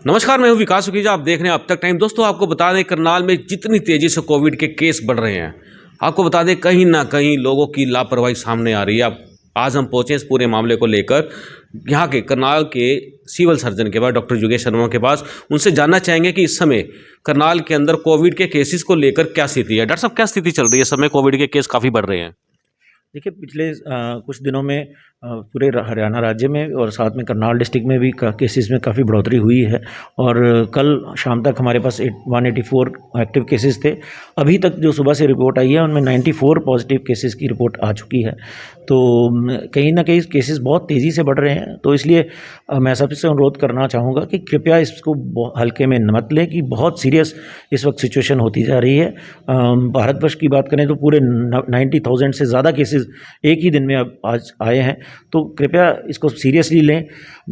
नमस्कार, मैं हूं विकास सुखीजा। आप देख रहे हैं अब तक टाइम। दोस्तों, आपको बता दें करनाल में जितनी तेज़ी से कोविड के केस बढ़ रहे हैं, आपको बता दें कहीं ना कहीं लोगों की लापरवाही सामने आ रही है। अब आज हम पहुंचे इस पूरे मामले को लेकर यहाँ के करनाल के सिविल सर्जन के पास, डॉक्टर योगेश शर्मा के पास। उनसे जानना चाहेंगे कि इस समय करनाल के अंदर कोविड के केसेस को लेकर क्या स्थिति है। डॉक्टर साहब, क्या स्थिति चल रही है इस समय? कोविड के केस काफ़ी बढ़ रहे हैं। देखिए, पिछले कुछ दिनों में पूरे हरियाणा राज्य में और साथ में करनाल डिस्ट्रिक्ट में भी केसेस में काफ़ी बढ़ोतरी हुई है। और कल शाम तक हमारे पास 184 एक्टिव केसेस थे। अभी तक जो सुबह से रिपोर्ट आई है उनमें 94 पॉजिटिव केसेस की रिपोर्ट आ चुकी है। तो कहीं ना कहीं केसेस बहुत तेज़ी से बढ़ रहे हैं। तो इसलिए मैं सबसे अनुरोध करना चाहूँगा कि कृपया इसको हल्के में मत लें कि बहुत सीरियस इस वक्त सिचुएशन होती जा रही है। भारतवर्ष की बात करें तो पूरे 90,000 से ज़्यादा केसेस एक ही दिन में अब आज आए हैं। तो कृपया इसको सीरियसली लें।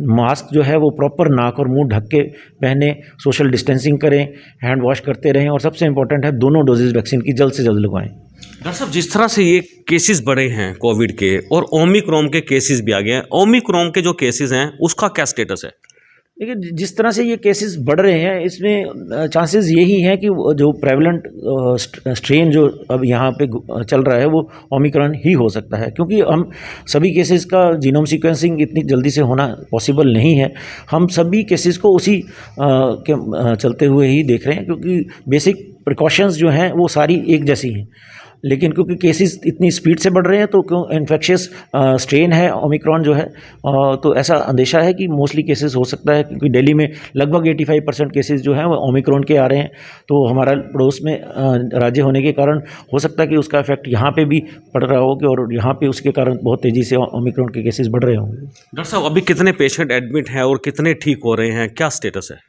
मास्क जो है वो प्रॉपर नाक और मुंह ढक के पहने, सोशल डिस्टेंसिंग करें, हैंड वॉश करते रहें और सबसे इम्पोर्टेंट है दोनों डोजेज वैक्सीन की जल्द से जल्द लगवाएं। डॉक्टर साहब, जिस तरह से ये केसेस बढ़े हैं कोविड के और ओमिक्रॉन के केसेस भी आ गए हैं, ओमिक्रॉन के जो केसेस हैं उसका क्या स्टेटस है? देखिए, जिस तरह से ये केसेस बढ़ रहे हैं इसमें चांसेस यही हैं कि जो प्रेवलेंट स्ट्रेन जो अब यहाँ पे चल रहा है वो ओमिक्रॉन ही हो सकता है, क्योंकि हम सभी केसेस का जीनोम सीक्वेंसिंग इतनी जल्दी से होना पॉसिबल नहीं है। हम सभी केसेस को उसी के चलते हुए ही देख रहे हैं, क्योंकि बेसिक प्रिकॉशंस जो हैं वो सारी एक जैसी हैं। लेकिन क्योंकि केसेस इतनी स्पीड से बढ़ रहे हैं तो क्यों इन्फेक्शियस स्ट्रेन है ओमिक्रॉन जो है, तो ऐसा अंदेशा है कि मोस्टली केसेस हो सकता है, क्योंकि दिल्ली में लगभग 85% केसेस जो हैं वो ओमिक्रॉन के आ रहे हैं। तो हमारा पड़ोस में राज्य होने के कारण हो सकता है कि उसका इफेक्ट यहाँ पे भी पड़ रहा हो और यहाँ पे उसके कारण बहुत तेज़ी से ओमिक्रॉन के केसेस बढ़ रहे होंगे। डॉक्टर साहब, अभी कितने पेशेंट एडमिट हैं और कितने ठीक हो रहे हैं, क्या स्टेटस है?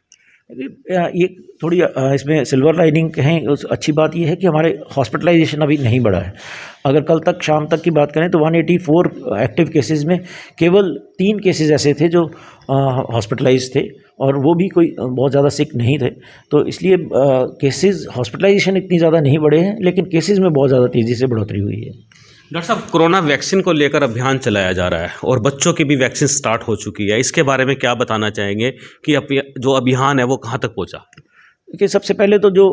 ये थोड़ी इसमें सिल्वर लाइनिंग कहें, अच्छी बात ये है कि हमारे हॉस्पिटलाइजेशन अभी नहीं बढ़ा है। अगर कल तक शाम तक की बात करें तो 184 एक्टिव केसेस में केवल 3 केसेस ऐसे थे जो हॉस्पिटलाइज थे, और वो भी कोई बहुत ज़्यादा सिक नहीं थे। तो इसलिए केसेस हॉस्पिटलाइजेशन इतनी ज़्यादा नहीं बढ़े हैं, लेकिन केसेस में बहुत ज़्यादा तेज़ी से बढ़ोतरी हुई है। डॉक्टर साहब, कोरोना वैक्सीन को लेकर अभियान चलाया जा रहा है और बच्चों की भी वैक्सीन स्टार्ट हो चुकी है। इसके बारे में क्या बताना चाहेंगे कि जो अभियान है वो कहाँ तक पहुँचा? देखिए, सबसे पहले तो जो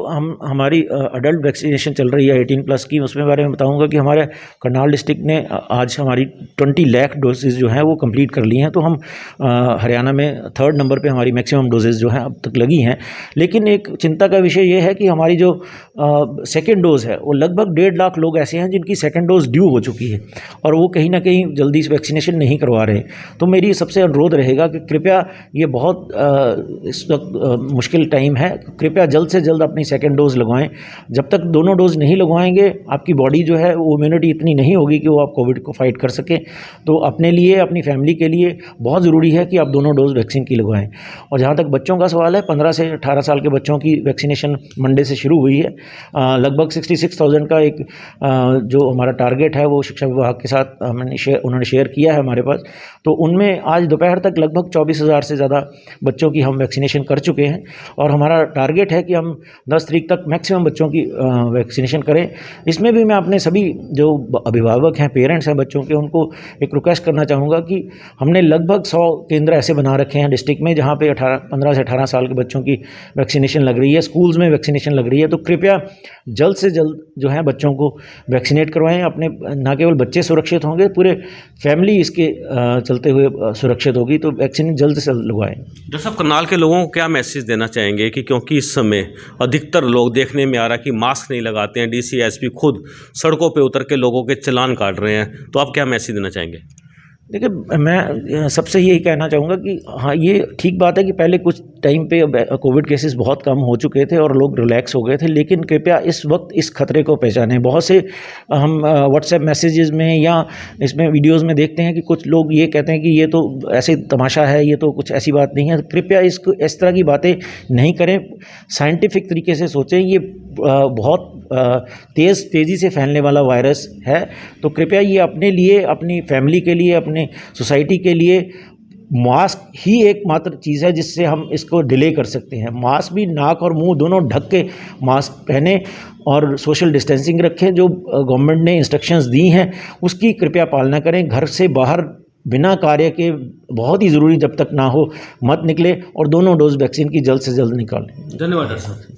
हमारी अडल्ट वैक्सीनेशन चल रही है 18+ की, उसमें बारे में बताऊंगा कि हमारे करनाल डिस्ट्रिक्ट ने आज हमारी 20 लाख डोजेज़ जो हैं वो कंप्लीट कर ली हैं। तो हम हरियाणा में 3rd नंबर पे हमारी मैक्सिमम डोजेज़ जो हैं अब तक लगी हैं। लेकिन एक चिंता का विषय ये है कि हमारी जो सेकेंड डोज़ है वो लगभग 1.5 लाख लोग ऐसे हैं जिनकी सेकेंड डोज़ ड्यू हो चुकी है और वो कहीं ना कहीं जल्दी से वैक्सीनेशन नहीं करवा रहे। तो मेरी सबसे अनुरोध रहेगा कि कृपया, ये बहुत इस वक्त मुश्किल टाइम है, कृपया जल्द से जल्द अपनी सेकेंड डोज लगवाएं। जब तक दोनों डोज नहीं लगवाएंगे आपकी बॉडी जो है वो इम्यूनिटी इतनी नहीं होगी कि वो आप कोविड को फाइट कर सकें। तो अपने लिए, अपनी फैमिली के लिए बहुत ज़रूरी है कि आप दोनों डोज वैक्सीन की लगवाएं। और जहाँ तक बच्चों का सवाल है, 15 से 18 साल के बच्चों की वैक्सीनेशन मंडे से शुरू हुई है। लगभग 66,000 का एक जो हमारा टारगेट है वो शिक्षा विभाग के साथ उन्होंने शेयर किया है हमारे पास। तो उनमें आज दोपहर तक लगभग 24,000 से ज़्यादा बच्चों की हम वैक्सीनेशन कर चुके हैं और हमारा टारगेट है कि हम 10 तारीख तक मैक्सिमम बच्चों की वैक्सीनेशन करें। इसमें भी मैं अपने सभी जो अभिभावक हैं, पेरेंट्स हैं बच्चों के, उनको एक रिक्वेस्ट करना चाहूँगा कि हमने लगभग 100 केंद्र ऐसे बना रखे हैं डिस्ट्रिक्ट में जहाँ पे 15 से 18 साल के बच्चों की वैक्सीनेशन लग रही है, स्कूल्स में वैक्सीनेशन लग रही है। तो कृपया जल्द से जल्द जो है बच्चों को वैक्सीनेट करवाएं। अपने न केवल बच्चे सुरक्षित होंगे, पूरे फैमिली इसके चलते हुए सुरक्षित होगी। तो वैक्सीन जल्द से जल्द लगवाएं। डॉक्टर साहब, करनाल के लोगों को क्या मैसेज देना चाहेंगे कि क्योंकि इस समय अधिकतर लोग देखने में आ रहा है कि मास्क नहीं लगाते हैं, डीसी एसपी खुद सड़कों पे उतर के लोगों के चालान काट रहे हैं, तो आप क्या मैसेज देना चाहेंगे? देखिए, मैं सबसे यही कहना चाहूँगा कि हाँ, ये ठीक बात है कि पहले कुछ टाइम पे कोविड केसेस बहुत कम हो चुके थे और लोग रिलैक्स हो गए थे, लेकिन कृपया इस वक्त इस खतरे को पहचानें। बहुत से हम व्हाट्सएप मैसेजेस में या इसमें वीडियोस में देखते हैं कि कुछ लोग ये कहते हैं कि ये तो ऐसे तमाशा है, ये तो कुछ ऐसी बात नहीं है। कृपया इसको इस तरह की बातें नहीं करें, साइंटिफिक तरीके से सोचें। ये बहुत तेज़ी से फैलने वाला वायरस है। तो कृपया ये अपने लिए, अपनी फैमिली के लिए, अपने सोसाइटी के लिए मास्क ही एकमात्र चीज़ है जिससे हम इसको डिले कर सकते हैं। मास्क भी नाक और मुंह दोनों ढक के मास्क पहने और सोशल डिस्टेंसिंग रखें। जो गवर्नमेंट ने इंस्ट्रक्शंस दी हैं उसकी कृपया पालना करें। घर से बाहर बिना कार्य के बहुत ही ज़रूरी जब तक ना हो मत निकले और दोनों डोज वैक्सीन की जल्द से जल्द निकालें। धन्यवाद डॉक्टर साहब।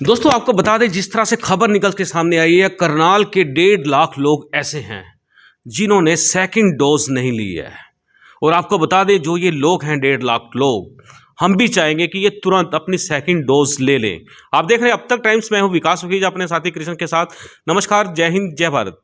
दोस्तों आपको बता दें, जिस तरह से खबर निकल के सामने आई है, करनाल के 1.5 लाख लोग ऐसे हैं जिन्होंने सेकंड डोज नहीं ली है। और आपको बता दें, जो ये लोग हैं 1.5 लाख लोग, हम भी चाहेंगे कि ये तुरंत अपनी सेकंड डोज ले लें। आप देख रहे हैं अब तक टाइम्स में हूं विकास वकील अपने साथी कृष्ण के साथ। नमस्कार, जय हिंद, जय भारत।